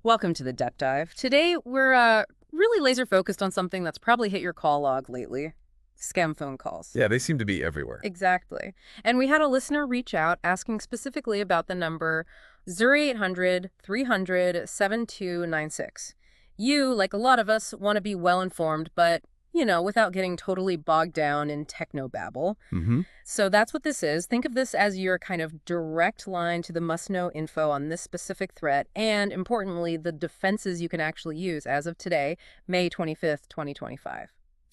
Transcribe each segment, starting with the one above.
Welcome to the Deep Dive. Today, we're really laser focused on something that's probably hit your call log lately: scam phone calls. Yeah, they seem to be everywhere. Exactly. And we had a listener reach out asking specifically about the number 0800 300 7296. You, like a lot of us, want to be well informed, but, without getting totally bogged down in technobabble. Mm-hmm. So that's what this is. Think of this as your kind of direct line to the must-know info on this specific threat, and importantly, the defenses you can actually use as of today, May 25th, 2025.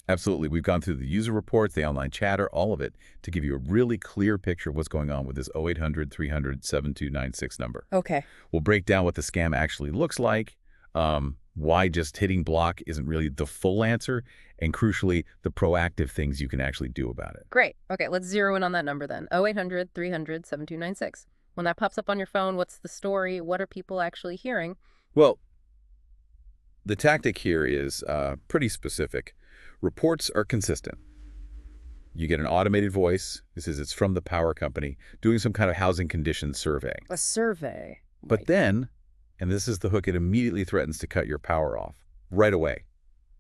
Absolutely. We've gone through the user reports, the online chatter, all of it, to give you a really clear picture of what's going on with this 0800 300 7296 number. Okay. We'll break down what the scam actually looks like, why just hitting block isn't really the full answer, and crucially, the proactive things you can actually do about it. Great. Okay, let's zero in on that number then. 0800 300 7296. When that pops up on your phone, what's the story? What are people actually hearing? Well, the tactic here is pretty specific. Reports are consistent. You get an automated voice. This is, it's from the power company, doing some kind of housing conditions survey. A survey. But Right. then, and this is the hook, it immediately threatens to cut your power off right away.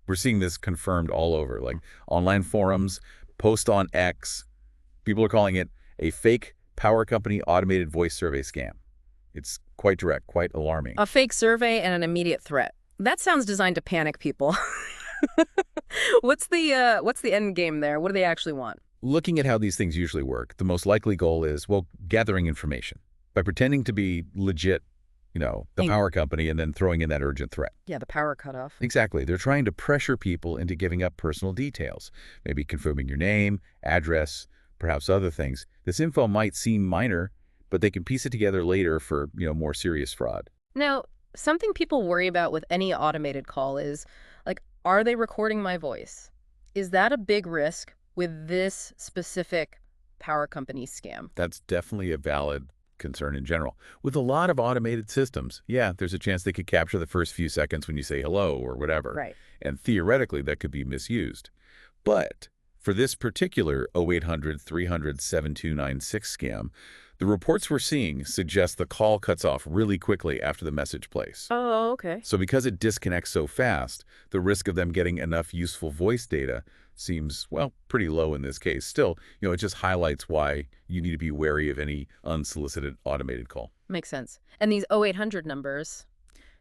We're seeing this confirmed all over, like online forums, post on X. People are calling it a fake power company automated voice survey scam. It's quite direct, quite alarming. A fake survey and an immediate threat. That sounds designed to panic people. What's the end game there? What do they actually want? Looking at how these things usually work, the most likely goal is, well, gathering information by pretending to be legit, the Hey. power company, and then throwing in that urgent threat. Yeah, the power cutoff. Exactly. They're trying to pressure people into giving up personal details, maybe confirming your name, address, perhaps other things. This info might seem minor, but they can piece it together later for, more serious fraud. Now, something people worry about with any automated call is, like, are they recording my voice? Is that a big risk with this specific power company scam? That's definitely a valid concern in general. With a lot of automated systems, yeah, there's a chance they could capture the first few seconds when you say hello or whatever. Right. And theoretically, that could be misused. But for this particular 0800 300 7296 scam, the reports we're seeing suggest the call cuts off really quickly after the message plays. Oh, okay. So because it disconnects so fast, the risk of them getting enough useful voice data seems, well, pretty low in this case. Still, it just highlights why you need to be wary of any unsolicited automated call. Makes sense. And these 0800 numbers,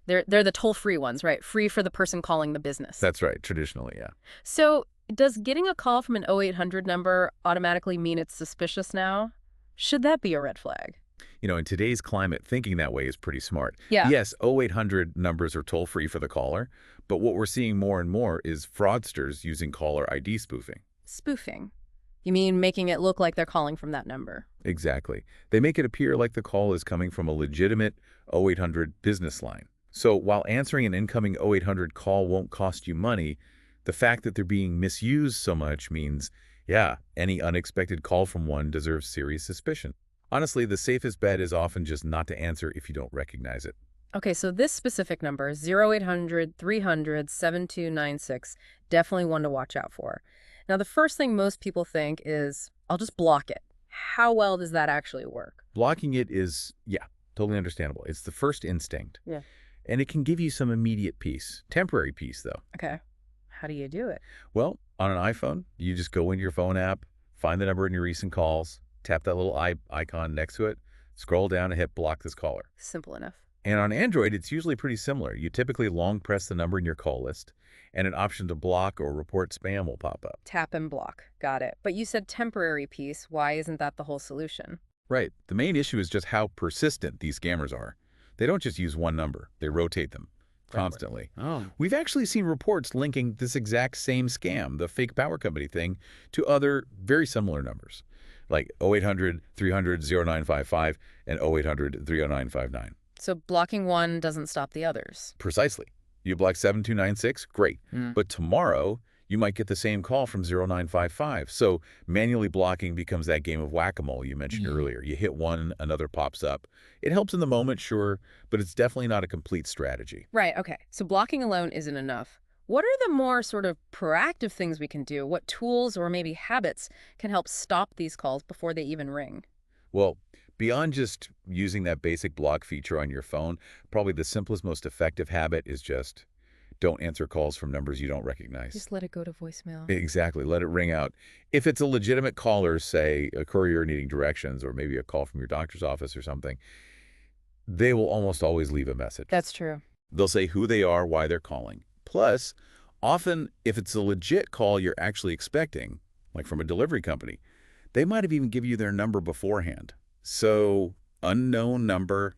they're the toll-free ones, right? Free for the person calling the business. That's right, traditionally, yeah. So does getting a call from an 0800 number automatically mean it's suspicious now? Should that be a red flag? In today's climate, thinking that way is pretty smart. Yeah. Yes, 0800 numbers are toll-free for the caller, but what we're seeing more and more is fraudsters using caller ID spoofing. Spoofing. You mean making it look like they're calling from that number? Exactly. They make it appear like the call is coming from a legitimate 0800 business line. So while answering an incoming 0800 call won't cost you money, the fact that they're being misused so much means, yeah, any unexpected call from one deserves serious suspicion. Honestly, the safest bet is often just not to answer if you don't recognize it. Okay, so this specific number, 0800 300 7296, definitely one to watch out for. Now, the first thing most people think is, I'll just block it. How well does that actually work? Blocking it is, yeah, totally understandable. It's the first instinct. Yeah. And it can give you some immediate peace. Temporary peace, though. Okay. How do you do it? Well, on an iPhone, you just go into your phone app, find the number in your recent calls, tap that little icon next to it, scroll down and hit block this caller. Simple enough. And on Android, it's usually pretty similar. You typically long press the number in your call list, and an option to block or report spam will pop up. Tap and block. Got it. But you said temporary peace. Why isn't that the whole solution? Right. The main issue is just how persistent these scammers are. They don't just use one number. They rotate them constantly. Oh. We've actually seen reports linking this exact same scam, the fake power company thing, to other very similar numbers, like 0800 300 0955 and 0800 30959. So blocking one doesn't stop the others. Precisely. You block 7296, great. Mm. But tomorrow, you might get the same call from 0955. So manually blocking becomes that game of whack-a-mole you mentioned earlier. You hit one, another pops up. It helps in the moment, sure, but it's definitely not a complete strategy. Right, okay. So blocking alone isn't enough. What are the more sort of proactive things we can do? What tools or maybe habits can help stop these calls before they even ring? Well, Beyond just using that basic block feature on your phone, probably the simplest, most effective habit is just don't answer calls from numbers you don't recognize. Just let it go to voicemail. Exactly. Let it ring out. If it's a legitimate caller, say a courier needing directions or maybe a call from your doctor's office or something, they will almost always leave a message. That's true. They'll say who they are, why they're calling. Plus, often if it's a legit call you're actually expecting, like from a delivery company, they might have even given you their number beforehand. So, unknown number,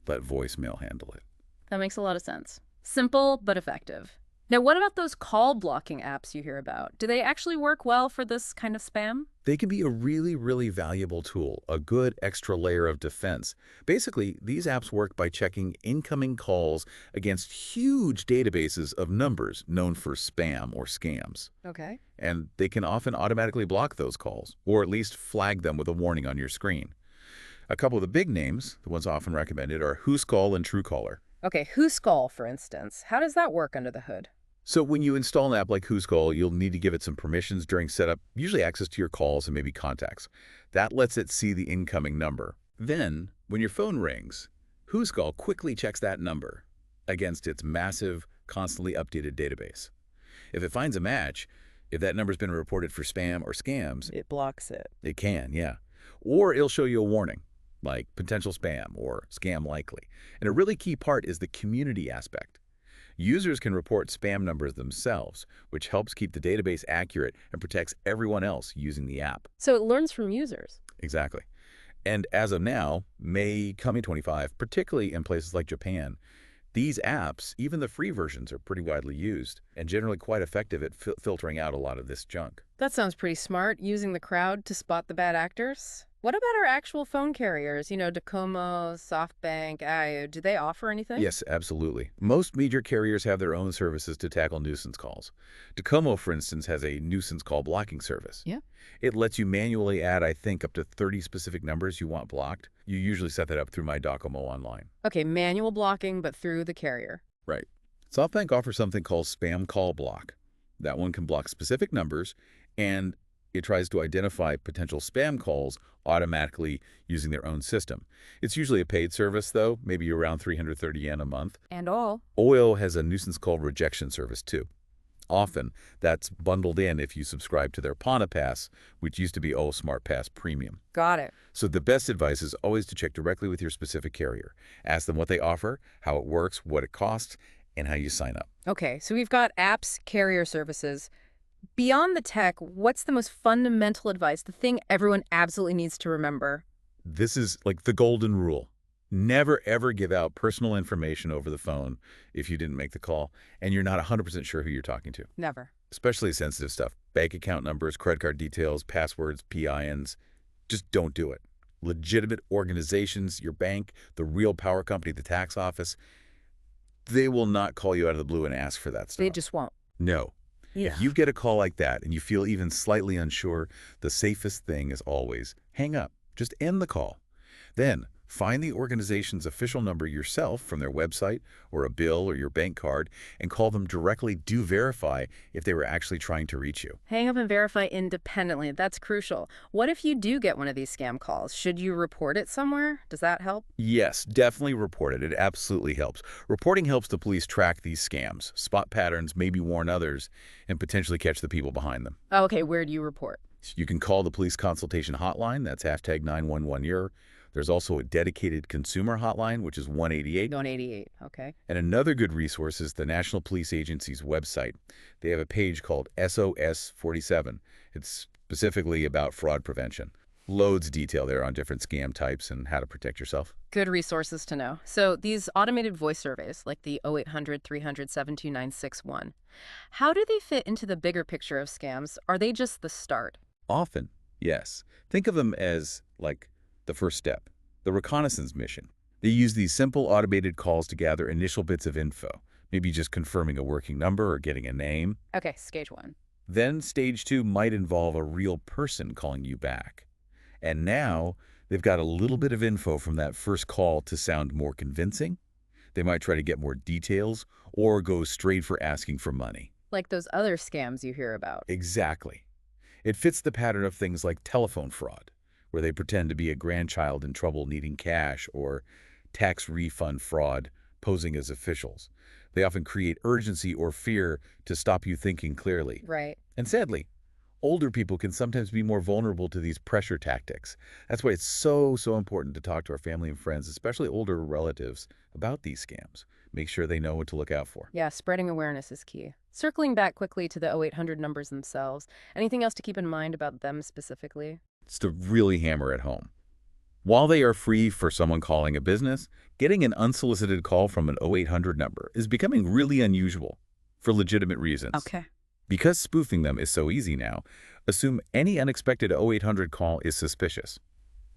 let voicemail handle it. That makes a lot of sense. Simple, but effective. Now, what about those call blocking apps you hear about? Do they actually work well for this kind of spam? They can be a really, really valuable tool, a good extra layer of defense. Basically, these apps work by checking incoming calls against huge databases of numbers known for spam or scams. Okay. And they can often automatically block those calls, or at least flag them with a warning on your screen. A couple of the big names, the ones often recommended, are Whoscall and Truecaller. Okay, Whoscall, for instance. How does that work under the hood? So when you install an app like Whoscall, you'll need to give it some permissions during setup, usually access to your calls and maybe contacts. That lets it see the incoming number. Then, when your phone rings, Whoscall quickly checks that number against its massive, constantly updated database. If it finds a match, if that number's been reported for spam or scams, It blocks it. it can, yeah. Or it'll show you a warning, like potential spam or scam likely. And a really key part is the community aspect. Users can report spam numbers themselves, which helps keep the database accurate and protects everyone else using the app. So it learns from users. Exactly. And as of now, May coming 25, particularly in places like Japan, these apps, even the free versions, are pretty widely used and generally quite effective at filtering out a lot of this junk. That sounds pretty smart, using the crowd to spot the bad actors. What about our actual phone carriers? Docomo, SoftBank, IO, do they offer anything? Yes, absolutely. Most major carriers have their own services to tackle nuisance calls. Docomo, for instance, has a nuisance call blocking service. Yeah. It lets you manually add, I think, up to 30 specific numbers you want blocked. You usually set that up through My Docomo online. Okay, manual blocking, but through the carrier. Right. SoftBank offers something called Spam Call Block. That one can block specific numbers, and it tries to identify potential spam calls automatically using their own system. It's usually a paid service, though, maybe around 330 yen a month. And all. OYO has a nuisance call rejection service, too. Often, that's bundled in if you subscribe to their Pana Pass, which used to be O Smart Pass Premium. Got it. So the best advice is always to check directly with your specific carrier. Ask them what they offer, how it works, what it costs, and how you sign up. Okay, so we've got apps, carrier services. Beyond the tech, what's the most fundamental advice, the thing everyone absolutely needs to remember? This is like the golden rule. Never, ever give out personal information over the phone if you didn't make the call and you're not 100% sure who you're talking to. Never. Especially sensitive stuff. Bank account numbers, credit card details, passwords, PINs. Just don't do it. Legitimate organizations, your bank, the real power company, the tax office, they will not call you out of the blue and ask for that stuff. They just won't. No. Yeah. If you get a call like that and you feel even slightly unsure, the safest thing is always hang up. Just end the call. Then find the organization's official number yourself from their website or a bill or your bank card and call them directly. Do verify if they were actually trying to reach you. Hang up and verify independently. That's crucial. What if you do get one of these scam calls? Should you report it somewhere? Does that help? Yes, definitely report it. It absolutely helps. Reporting helps the police track these scams, spot patterns, maybe warn others, and potentially catch the people behind them. Oh, okay, where do you report? You can call the police consultation hotline. That's hashtag 911-EUR. There's also a dedicated consumer hotline, which is 188. 188, okay. And another good resource is the National Police Agency's website. They have a page called SOS 47. It's specifically about fraud prevention. Loads of detail there on different scam types and how to protect yourself. Good resources to know. So these automated voice surveys, like the 0800 300 72961, how do they fit into the bigger picture of scams? Are they just the start? Often, yes. Think of them as, like, the first step, the reconnaissance mission. They use these simple automated calls to gather initial bits of info, maybe just confirming a working number or getting a name. Okay, stage one. Then stage 2 might involve a real person calling you back. And now they've got a little bit of info from that first call to sound more convincing. They might try to get more details or go straight for asking for money. Like those other scams you hear about. Exactly. It fits the pattern of things like telephone fraud, where they pretend to be a grandchild in trouble needing cash, or tax refund fraud posing as officials. They often create urgency or fear to stop you thinking clearly. Right. And sadly, older people can sometimes be more vulnerable to these pressure tactics. That's why it's so important to talk to our family and friends, especially older relatives, about these scams. Make sure they know what to look out for. Yeah, spreading awareness is key. Circling back quickly to the 0800 numbers themselves, anything else to keep in mind about them specifically? It's to really hammer it home. While they are free for someone calling a business, getting an unsolicited call from an 0800 number is becoming really unusual for legitimate reasons. Okay. Because spoofing them is so easy now, assume any unexpected 0800 call is suspicious.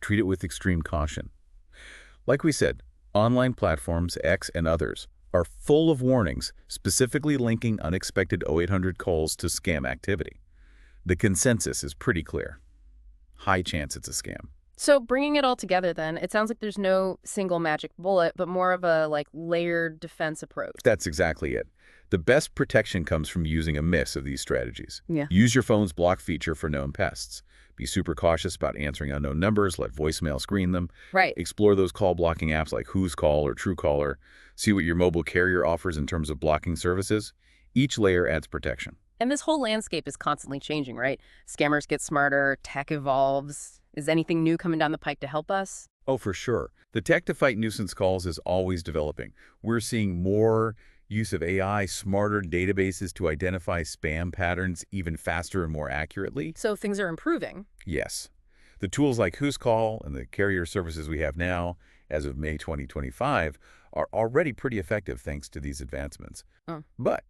Treat it with extreme caution. Like we said, online platforms, X and others, are full of warnings specifically linking unexpected 0800 calls to scam activity. The consensus is pretty clear. High chance it's a scam. So bringing it all together then, it sounds like there's no single magic bullet, but more of a layered defense approach. That's exactly it. The best protection comes from using a mix of these strategies. Yeah. Use your phone's block feature for known pests. Be super cautious about answering unknown numbers. Let voicemail screen them. Right. Explore Explore those call blocking apps like Whoscall or Truecaller. See what your mobile carrier offers in terms of blocking services. Each layer adds protection. And this whole landscape is constantly changing, right? Scammers get smarter, tech evolves. Is anything new coming down the pike to help us? Oh, for sure. The tech to fight nuisance calls is always developing. We're seeing more use of AI, smarter databases to identify spam patterns even faster and more accurately. So things are improving. Yes. The tools like Whoscall and the carrier services we have now, as of May 2025, are already pretty effective thanks to these advancements. Oh. But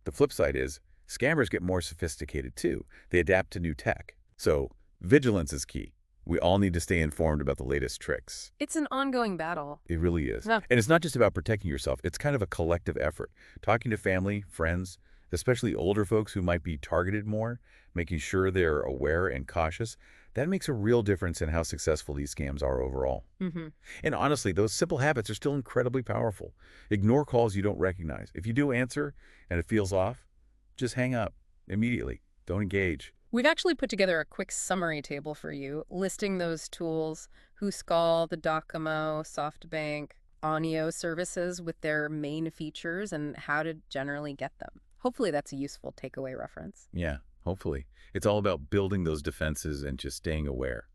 the flip side is scammers get more sophisticated too. They adapt to new tech. So vigilance is key. We all need to stay informed about the latest tricks. It's an ongoing battle. It really is. Yeah. And it's not just about protecting yourself. It's kind of a collective effort. Talking to family, friends, especially older folks who might be targeted more, making sure they're aware and cautious, that makes a real difference in how successful these scams are overall. Mm-hmm. And honestly, those simple habits are still incredibly powerful. Ignore calls you don't recognize. If you do answer and it feels off, just hang up immediately. Don't engage. We've actually put together a quick summary table for you, listing those tools, Whoscall, the Docomo, SoftBank, Onio services with their main features and how to generally get them. Hopefully that's a useful takeaway reference. Yeah, hopefully. It's all about building those defenses and just staying aware.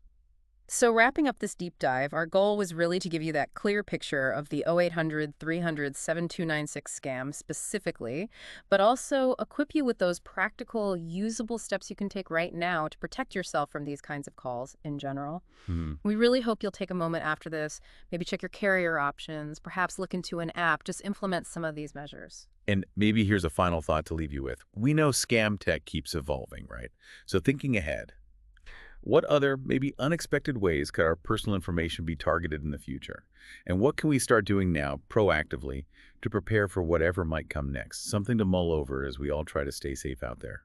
So wrapping up this deep dive, our goal was really to give you that clear picture of the 0800 300 7296 scam specifically, but also equip you with those practical, usable steps you can take right now to protect yourself from these kinds of calls in general. Hmm. We really hope you'll take a moment after this, maybe check your carrier options, perhaps look into an app, just implement some of these measures. And maybe here's a final thought to leave you with. We know scam tech keeps evolving, right? So thinking ahead, what other, maybe unexpected ways could our personal information be targeted in the future? And what can we start doing now, proactively, to prepare for whatever might come next? Something to mull over as we all try to stay safe out there.